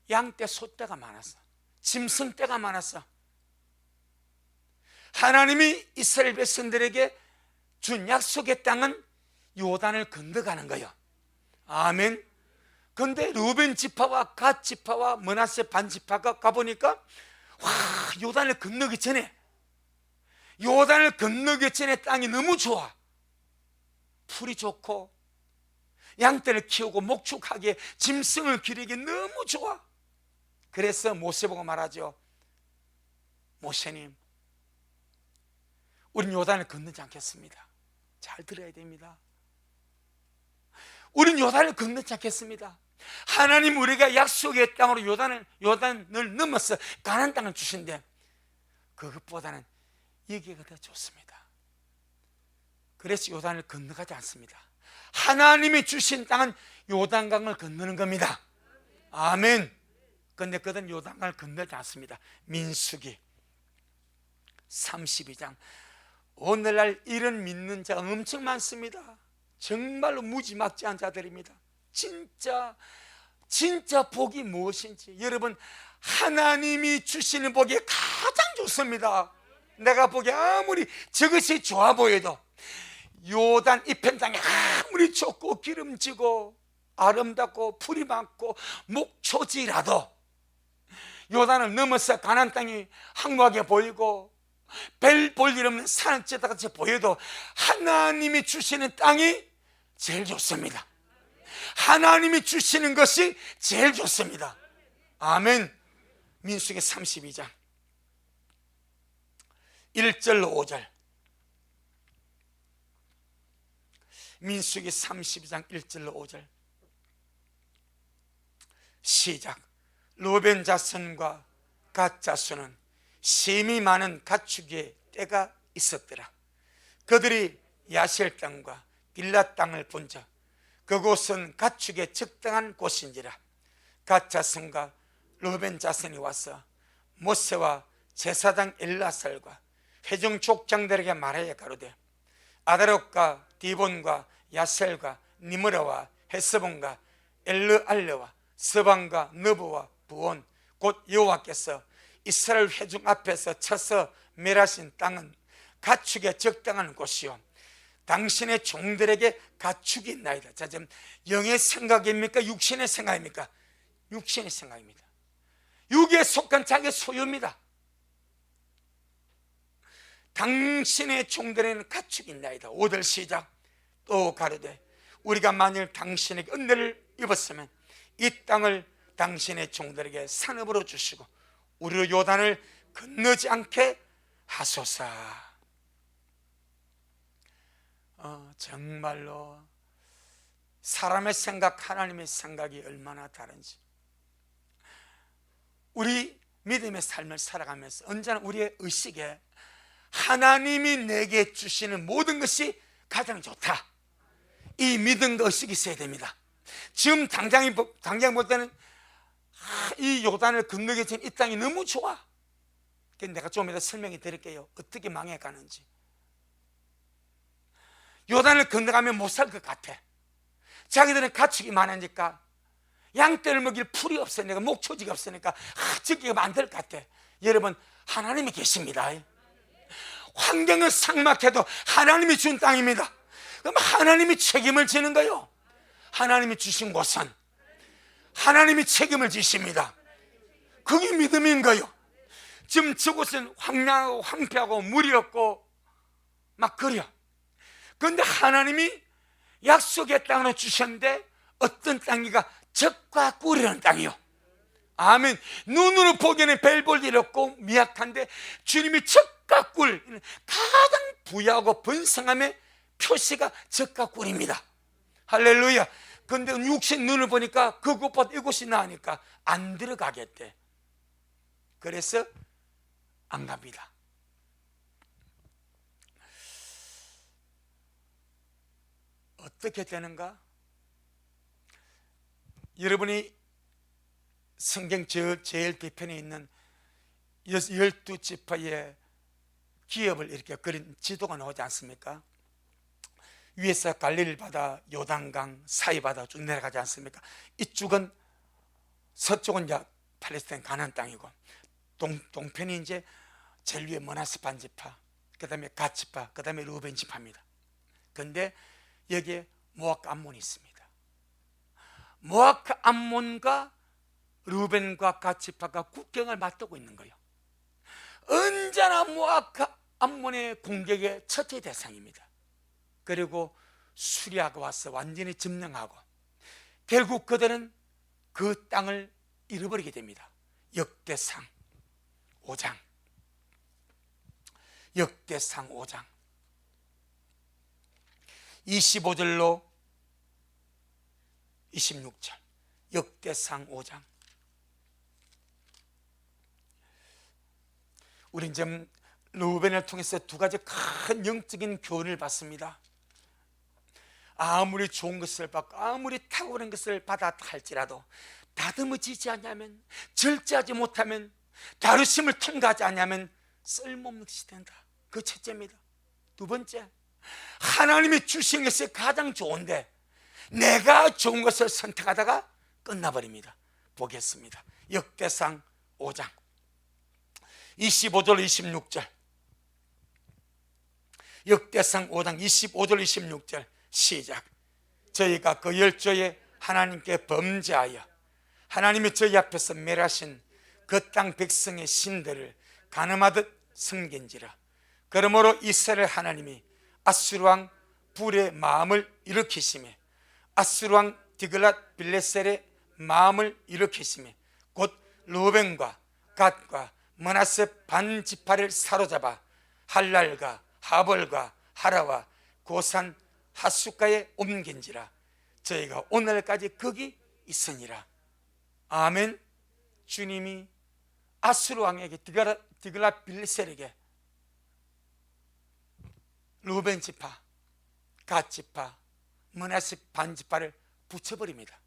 양떼 소떼가 많았어. 짐승떼가 많았어. 하나님이 이스라엘 백성들에게 준 약속의 땅은 요단을 건너가는 거예요. 아멘. 그런데 르벤 지파와 갓 지파와 므낫세 반지파가 가보니까 요단을 건너기 전에 땅이 너무 좋아. 풀이 좋고 양떼를 키우고 목축하기에 짐승을 기르기 너무 좋아. 그래서 모세 보고 말하죠. 모세님, 우린 요단을 건너지 않겠습니다. 잘 들어야 됩니다. 우린 요단을 건너지 않겠습니다. 하나님 우리가 약속의 땅으로 요단을 넘어서 가나안 땅을 주신대. 그것보다는 여기가 더 좋습니다. 그래서 요단을 건너가지 않습니다. 하나님이 주신 땅은 요단강을 건너는 겁니다. 아멘. 그런데 그들은 요단강을 건너지 않습니다. 민수기 32장. 오늘날 이런 믿는 자가 엄청 많습니다. 정말로 무지막지한 자들입니다. 진짜 복이 무엇인지, 여러분, 하나님이 주시는 복이 가장 좋습니다. 내가 보기에 아무리 저것이 좋아 보여도 요단 이편 땅이 아무리 좋고 기름지고 아름답고 풀이 많고 목초지라도 요단을 넘어서 가나안 땅이 황무하게 보이고 별 볼 일 없는 산지같이 보여도 하나님이 주시는 땅이 제일 좋습니다. 하나님이 주시는 것이 제일 좋습니다. 아멘. 민수기 32장 1절로 5절. 민수기 32장 1절로 5절 시작. 르벤 자손과 갓 자손은 심이 많은 가축의 떼가 있었더라. 그들이 야셀 땅과 길라 땅을 본적 그곳은 가축의 적당한 곳인지라. 갓 자손과 루벤 자손이 와서 모세와 제사장 엘라살과 회중 족장들에게 말하여 가로되 아다롯과 디본과 야셀과 니므라와 헤스본과 엘르알레와 서방과 너브와 부온 곧 여호와께서 이스라엘 회중 앞에서 쳐서 멸하신 땅은 가축에 적당한 곳이요 당신의 종들에게 가축이 있나이다. 자, 지금 영의 생각입니까? 육신의 생각입니까? 육신의 생각입니다. 육에 속한 자기 소유입니다. 당신의 종들에는 가축이 있나이다. 5절 시작. 또 가로되 우리가 만일 당신에게 은혜를 입었으면 이 땅을 당신의 종들에게 산업으로 주시고 우리로 요단을 건너지 않게 하소서. 정말로 사람의 생각, 하나님의 생각이 얼마나 다른지. 우리 믿음의 삶을 살아가면서 언제나 우리의 의식에 하나님이 내게 주시는 모든 것이 가장 좋다, 이 믿음과 의식이 있어야 됩니다. 지금 당장 볼 때는 이 요단을 건너기 전에 이 땅이 너무 좋아. 내가 좀 이따 설명해 드릴게요. 어떻게 망해가는지. 요단을 건너가면 못 살 것 같아. 자기들은 가축이 많으니까 양떼를 먹일 풀이 없으니까, 목초지가 없으니까 저기가 안 될 것 같아. 여러분, 하나님이 계십니다. 환경은 삭막해도 하나님이 준 땅입니다. 그럼 하나님이 책임을 지는 거요. 하나님이 주신 곳은 하나님이 책임을 지십니다. 그게 믿음인 거요. 지금 저곳은 황량하고 황폐하고 물이 없고 막 그려. 그런데 하나님이 약속의 땅으로 주셨는데 어떤 땅이가 적과 꿀이라는 땅이요. 아멘. 눈으로 보기에는 별 볼 일 없고 미약한데 주님이 적과 꿀, 가장 부유하고 번성함의 표시가 적과 꿀입니다. 할렐루야. 그런데 육신 눈을 보니까 그곳보다 이곳이 나으니까 안 들어가겠대. 그래서 안 갑니다. 어떻게 되는가? 여러분이 성경 제일 뒤편에 있는 12지파의 기업을 이렇게 그린 지도가 나오지 않습니까? 위에서 갈릴리 바다, 요단강, 사이바다 쭉 내려가지 않습니까? 이쪽은 서쪽은 이제 팔레스타인 가나안 땅이고 동편이 이제 제일 위에 머나세 반지파, 그 다음에 갓 지파, 그 다음에 루벤 지파입니다. 그런데 여기에 모압과 암몬이 있습니다. 모압과 암몬과 루벤과 갓 지파가 국경을 맞대고 있는 거예요. 언제나 모압과 암몬의 공격의 첫째 대상입니다. 그리고 수리아가 와서 완전히 점령하고 결국 그들은 그 땅을 잃어버리게 됩니다. 역대상 5장, 역대상 5장 25절로 26절, 역대상 5장. 우린 지금 루벤을 통해서 두 가지 큰 영적인 교훈을 받습니다. 아무리 좋은 것을 받고 아무리 탁월한 것을 받았다 할지라도 다듬어지지 않으면, 절제하지 못하면, 다루심을 통과하지 않으면 쓸모없는 것이 된다. 그 첫째입니다. 두 번째, 하나님이 주신 것이 가장 좋은데 내가 좋은 것을 선택하다가 끝나버립니다. 보겠습니다. 역대상 5장 25절 26절. 역대상 5장 25절 26절 시작. 저희가 그 열조에 하나님께 범죄하여 하나님이 저희 앞에서 멸하신 그 땅 백성의 신들을 간음하듯 섬긴지라. 그러므로 이스라엘 하나님이 아수르 왕 불의 마음을 일으키시며 아수르 왕 디글랏 빌레셀의 마음을 일으키시며 곧 루벤과 갓과 므낫세 반 지파를 사로잡아 할랄과 하볼과 하라와 고산 하숫가에 옮긴지라. 저희가 오늘까지 거기 있으니라. 아멘. 주님이 아수르 왕에게 디글랏 빌레셀에게 루벤 지파, 갓 지파, 므낫세 반지파를 붙여버립니다.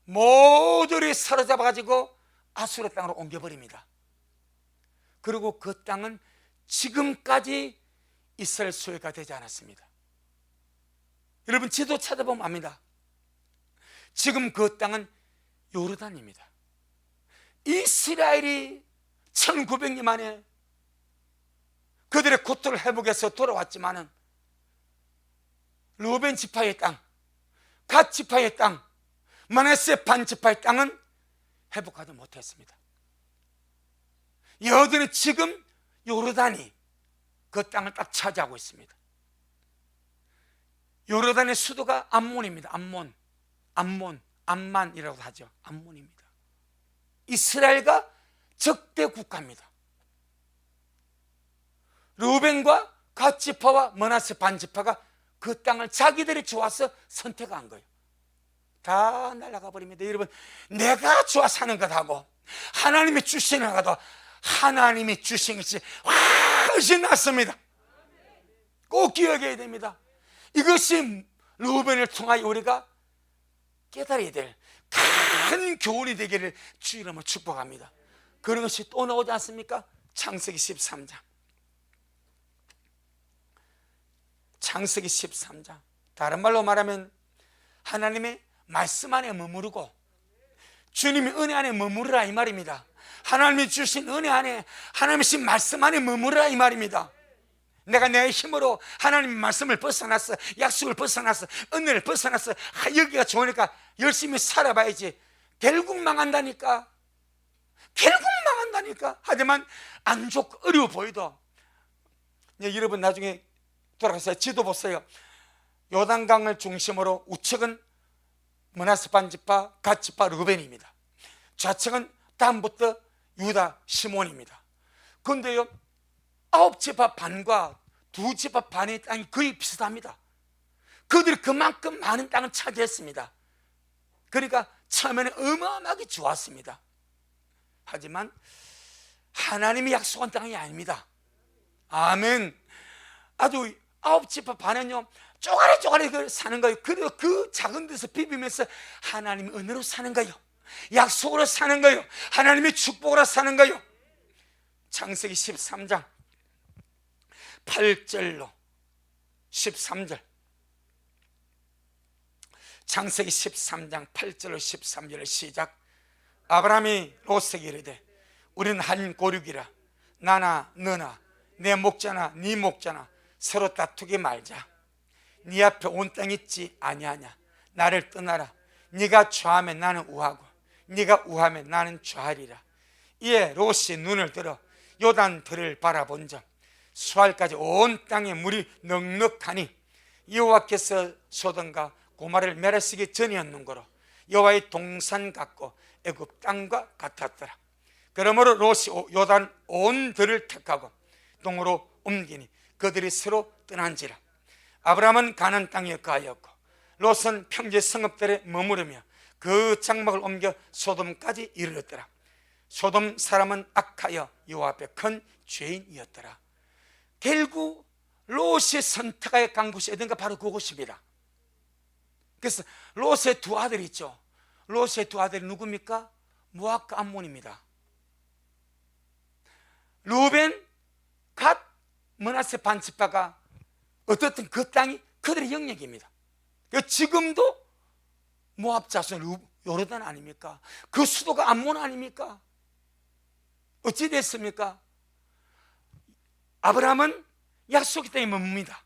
모두를 사로잡아가지고 아수르 땅으로 옮겨버립니다. 그리고 그 땅은 지금까지 이스라엘 소유가 되지 않았습니다. 여러분 지도 찾아보면 압니다. 지금 그 땅은 요르단입니다. 이스라엘이 1900년 만에 그들의 고토를 회복해서 돌아왔지만은 루벤 지파의 땅, 갓 지파의 땅, 므낫세 반 지파의 땅은 회복하지 못했습니다. 여전히 지금 요르단이 그 땅을 딱 차지하고 있습니다. 요르단의 수도가 암몬입니다. 암만이라고 하죠. 암몬입니다. 이스라엘과 적대 국가입니다. 루벤과 갓 지파와 므낫세 반 지파가 그 땅을 자기들이 좋아서 선택한 거예요. 다 날아가 버립니다. 여러분, 내가 좋아 사는 것하고 하나님이 주시는 것도 하나님이 주신 것이 훨씬 낫습니다. 꼭 기억해야 됩니다. 이것이 루벤을 통하여 우리가 깨달아야 될 큰 교훈이 되기를 주 이름으로 축복합니다. 그런 것이 또 나오지 않습니까? 창세기 13장. 창세기 13장. 다른 말로 말하면 하나님의 말씀 안에 머무르고 주님의 은혜 안에 머무르라 이 말입니다. 하나님이 주신 은혜 안에, 하나님이 주신 말씀 안에 머무르라 이 말입니다. 내가 내 힘으로 하나님의 말씀을 벗어났어, 약속을 벗어났어, 은혜를 벗어났어, 여기가 좋으니까 열심히 살아봐야지. 결국 망한다니까. 결국 망한다니까. 하지만 안 좋고 어려워 보이도, 여러분 나중에 돌아가서 지도 보세요. 요단강을 중심으로 우측은 므낫세 반 지파, 갓 지파 루벤입니다. 좌측은 다음부터 유다 시몬입니다. 그런데요, 9지파 반과 2지파 반의 땅이 거의 비슷합니다. 그들이 그만큼 많은 땅을 차지했습니다. 그러니까 처음에는 어마어마하게 좋았습니다. 하지만 하나님이 약속한 땅이 아닙니다. 아멘. 아주 9지파 반은요 쪼가리 사는 거예요. 그리고 그 작은 데서 비비면서 하나님의 은혜로 사는 거예요. 약속으로 사는 거예요. 하나님의 축복으로 사는 거예요. 창세기 13장 8절로 13절. 창세기 13장 8절로 13절을 시작. 아브라함이 롯에게 이르되 우리는 한 고륙이라 나나 너나 내 목자나 네 목자나 서로 다투게 말자. 네 앞에 온 땅 있지 아니하냐. 나를 떠나라. 네가 좌하면 나는 우하고 네가 우하면 나는 좌하리라. 이에 롯이 눈을 들어 요단들을 바라본즉 수알까지 온 땅에 물이 넉넉하니 여호와께서 소돔과 고모라를 멸하시기 전이었는고로 여호와의 동산 같고 애굽 땅과 같았더라. 그러므로 롯이 요단 온 들을 택하고 동으로 옮기니 그들이 서로 떠난지라. 아브라함은 가나안 땅에 거하였고 롯은 평지 성읍들에 머무르며 그 장막을 옮겨 소돔까지 이르렀더라. 소돔 사람은 악하여 여호와 앞에 큰 죄인이었더라. 결국 롯이 선택하여 간 곳이 어딘가 바로 그곳입니다. 그래서 롯의 두 아들이 있죠. 롯의 두 아들이 누굽니까? 모압과 암몬입니다. 루벤, 갓, 므낫세 반 지파가 어떻든 그 땅이 그들의 영역입니다. 지금도 모압 자손 요르단 아닙니까? 그 수도가 암몬 아닙니까? 어찌 됐습니까? 아브라함은 약속의 땅에 머뭅니다.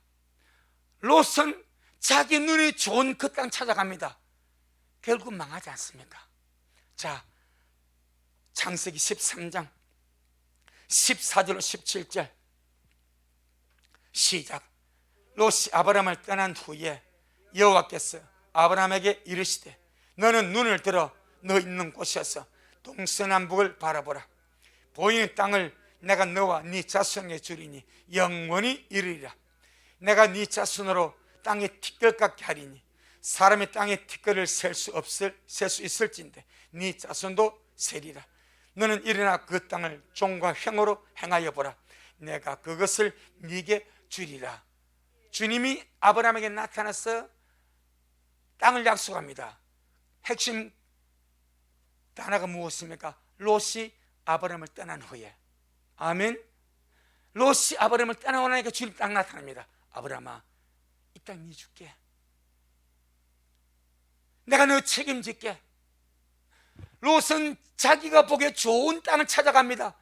롯은 자기 눈이 좋은 그 땅 찾아갑니다. 결국 망하지 않습니까? 자, 창세기 13장 14절로 17절 시작. 롯이 아브라함을 떠난 후에 여호와께서 아브라함에게 이르시되 너는 눈을 들어 너 있는 곳에서 동서남북을 바라보라. 보이는 땅을 내가 너와 네 자손에게 주리니 영원히 이르리라. 내가 네 자손으로 땅의 티끌 같게 하리니 사람의 땅의 티끌을 셀 수 있을진데 네 자손도 세리라. 너는 일어나 그 땅을 종과 형으로 행하여 보라. 내가 그것을 네게 주리라. 주님이 아브라함에게 나타나서 땅을 약속합니다. 핵심 단어가 무엇입니까? 롯이 아브라함을 떠난 후에. 아멘. 롯이 아브라함을 떠나고 나니까 주님 딱 나타납니다. 아브라함아, 이 땅 네 줄게. 내가 너 책임질게. 롯은 자기가 보기에 좋은 땅을 찾아갑니다.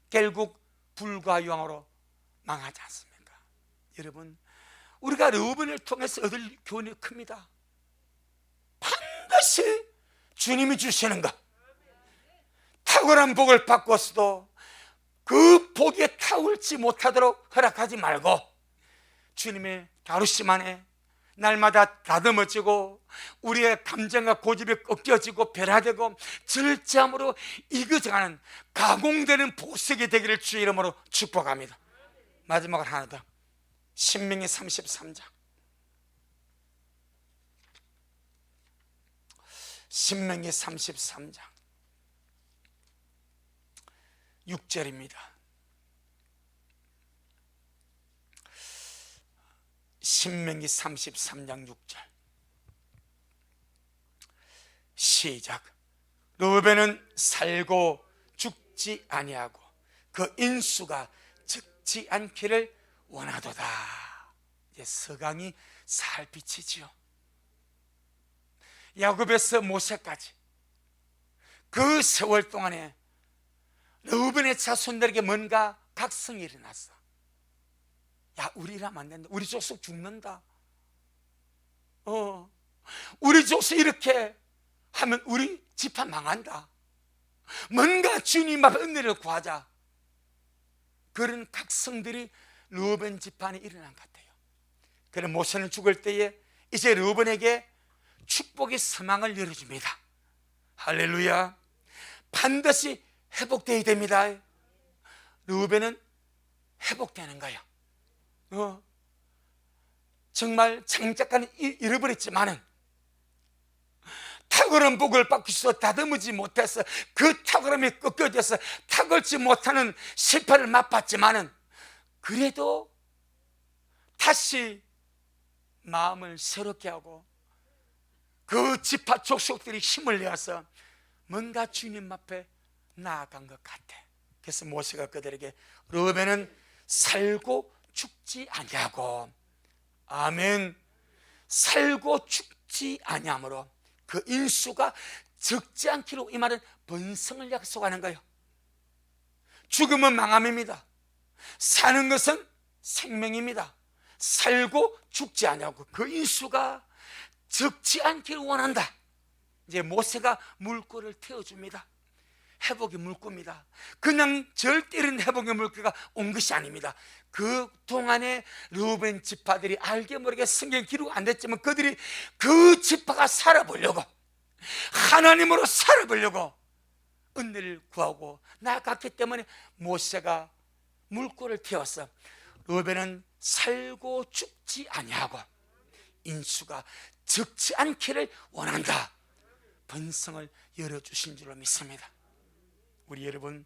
결국 불과 유황으로 망하지 않습니까? 여러분, 우리가 르우벤을 통해서 얻을 교훈이 큽니다. 반드시 주님이 주시는 것, 탁월한 복을 받고서도 그 복에 타올지 못하도록 허락하지 말고 주님의 다루심 안에 날마다 다듬어지고 우리의 감정과 고집이 꺾여지고 변화되고 절제함으로 익어져가는 가공되는 보석이 되기를 주의 이름으로 축복합니다. 마지막으로 하나 더, 신명기 33장. 신명기 33장 6절입니다. 신명기 33장 6절 시작. 르우벤은 살고 죽지 아니하고 그 인수가 적지 않기를 원하도다. 이제 서강이 살 비치지요. 야곱에서 모세까지 그 세월 동안에 르우벤의 자손들에게 뭔가 각성이 일어났어. 야, 우리 이러면 안 된다. 우리 족속 죽는다. 우리 족속 이렇게 하면 우리 집안 망한다. 뭔가 주님 앞에 은혜를 구하자. 그런 각성들이 르우벤 집안에 일어난 것 같아요. 그래 모세는 죽을 때에 이제 르우벤에게 축복의 서망을 열어줍니다. 할렐루야. 반드시 회복되어야 됩니다. 르우벤은 회복되는 거예요. 정말 장작가는 잃어버렸지만은 탁월한 복을 받기 위해서 다듬지 못해서 그 탁월함이 꺾여져서 탁월지 못하는 실패를 맛봤지만은 그래도 다시 마음을 새롭게 하고 그 지파 족속들이 힘을 내어서 뭔가 주님 앞에 나아간 것 같아. 그래서 모세가 그들에게 르우벤은 살고 죽지 아니하고, 아멘, 살고 죽지 아니하므로 그 인수가 적지 않기로, 이 말은 번성을 약속하는 거예요. 죽음은 망함입니다. 사는 것은 생명입니다. 살고 죽지 아니하고 그 인수가 적지 않기를 원한다. 이제 모세가 물꼬를 태워줍니다. 회복의 물꼬입니다. 그냥 절대 이런 회복의 물꼬가 온 것이 아닙니다. 그 동안에 르우벤 지파들이 알게 모르게 성경 기록 안 됐지만 그들이 그 지파가 살아보려고, 하나님으로 살아보려고 은혜를 구하고 나아갔기 때문에 모세가 물꼬를 태웠어. 르우벤은 살고 죽지 아니하고 인수가 적지 않기를 원한다. 번성을 열어주신 줄로 믿습니다. 우리 여러분,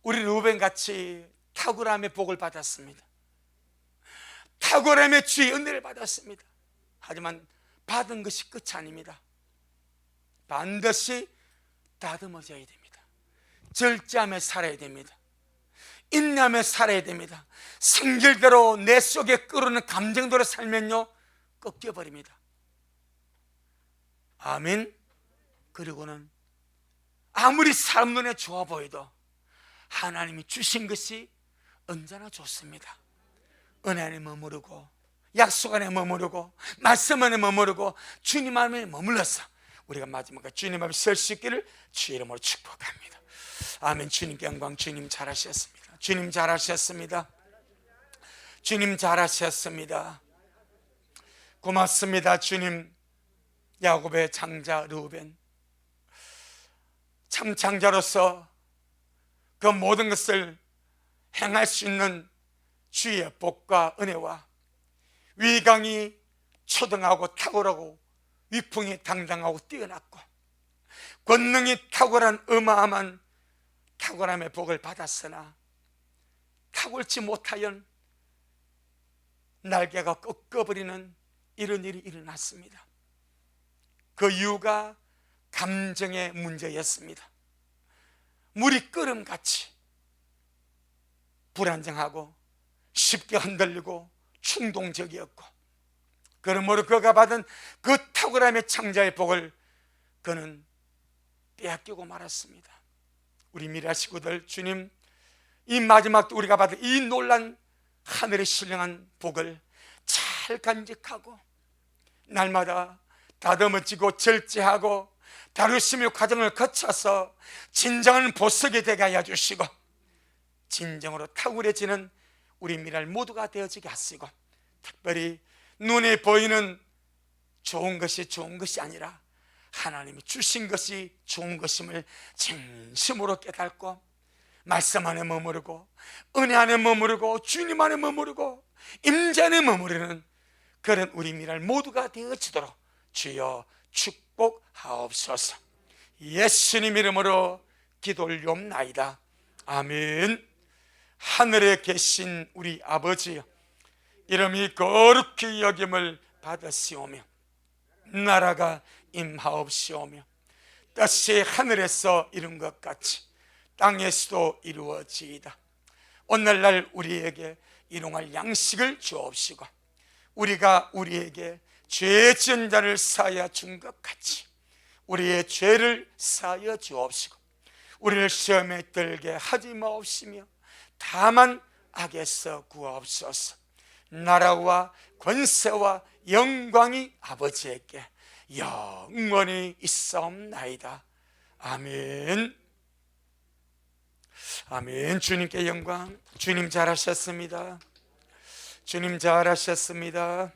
우리 르우벤같이 탁월함의 복을 받았습니다. 탁월함의 주의 은혜를 받았습니다. 하지만 받은 것이 끝이 아닙니다. 반드시 다듬어져야 됩니다. 절제함에 살아야 됩니다. 인내함에 살아야 됩니다. 성질대로 내 속에 끓는 감정대로 살면요 꺾여버립니다. 아멘. 그리고는 아무리 사람 눈에 좋아 보여도 하나님이 주신 것이 언제나 좋습니다. 은혜 안에 머무르고 약속 안에 머무르고 말씀 안에 머무르고 주님 안에 머물러서 우리가 마지막에 주님 앞에 설 수 있기를 주의 이름으로 축복합니다. 아멘. 주님께 영광. 주님 잘하셨습니다. 주님 잘하셨습니다. 주님 잘하셨습니다. 고맙습니다. 주님. 야곱의 장자 르우벤, 참 장자로서 그 모든 것을 행할 수 있는 주의 복과 은혜와 위강이 초등하고 탁월하고 위풍이 당당하고 뛰어났고 권능이 탁월한 어마어마한 탁월함의 복을 받았으나 탁월치 못하여 날개가 꺾어버리는 이런 일이 일어났습니다. 그 이유가 감정의 문제였습니다. 물이 끓음같이 불안정하고 쉽게 흔들리고 충동적이었고, 그러므로 그가 받은 그 탁월함의 창자의 복을 그는 빼앗기고 말았습니다. 우리 미라 식구들, 주님 이 마지막 때 우리가 받은 이 놀란 하늘의 신령한 복을 잘 간직하고 날마다 다듬어지고 절제하고 다루심의 과정을 거쳐서 진정한 보석이 되게 하여 주시고, 진정으로 탁월해지는 우리 미랄 모두가 되어지게 하시고, 특별히 눈에 보이는 좋은 것이 좋은 것이 아니라 하나님이 주신 것이 좋은 것임을 진심으로 깨닫고 말씀 안에 머무르고 은혜 안에 머무르고 주님 안에 머무르고 임재 안에 머무르는 그런 우리 미랄 모두가 되어지도록 주여 축복하옵소서. 예수님 이름으로 기도 올리옵나이다. 아멘. 하늘에 계신 우리 아버지여, 이름이 거룩히 여김을 받으시오며 나라가 임하옵시오며 뜻이 하늘에서 이룬 것 같이 땅에서도 이루어지이다. 오늘날 우리에게 일용할 양식을 주옵시고, 우리가 우리에게 죄 지은 자를 사하여 준 것 같이 우리의 죄를 사하여 주옵시고, 우리를 시험에 들게 하지 마옵시며 다만 악에서 구하옵소서. 나라와 권세와 영광이 아버지에게 영원히 있사옵나이다. 아멘. 아멘. 주님께 영광. 주님 잘하셨습니다. 주님 잘하셨습니다.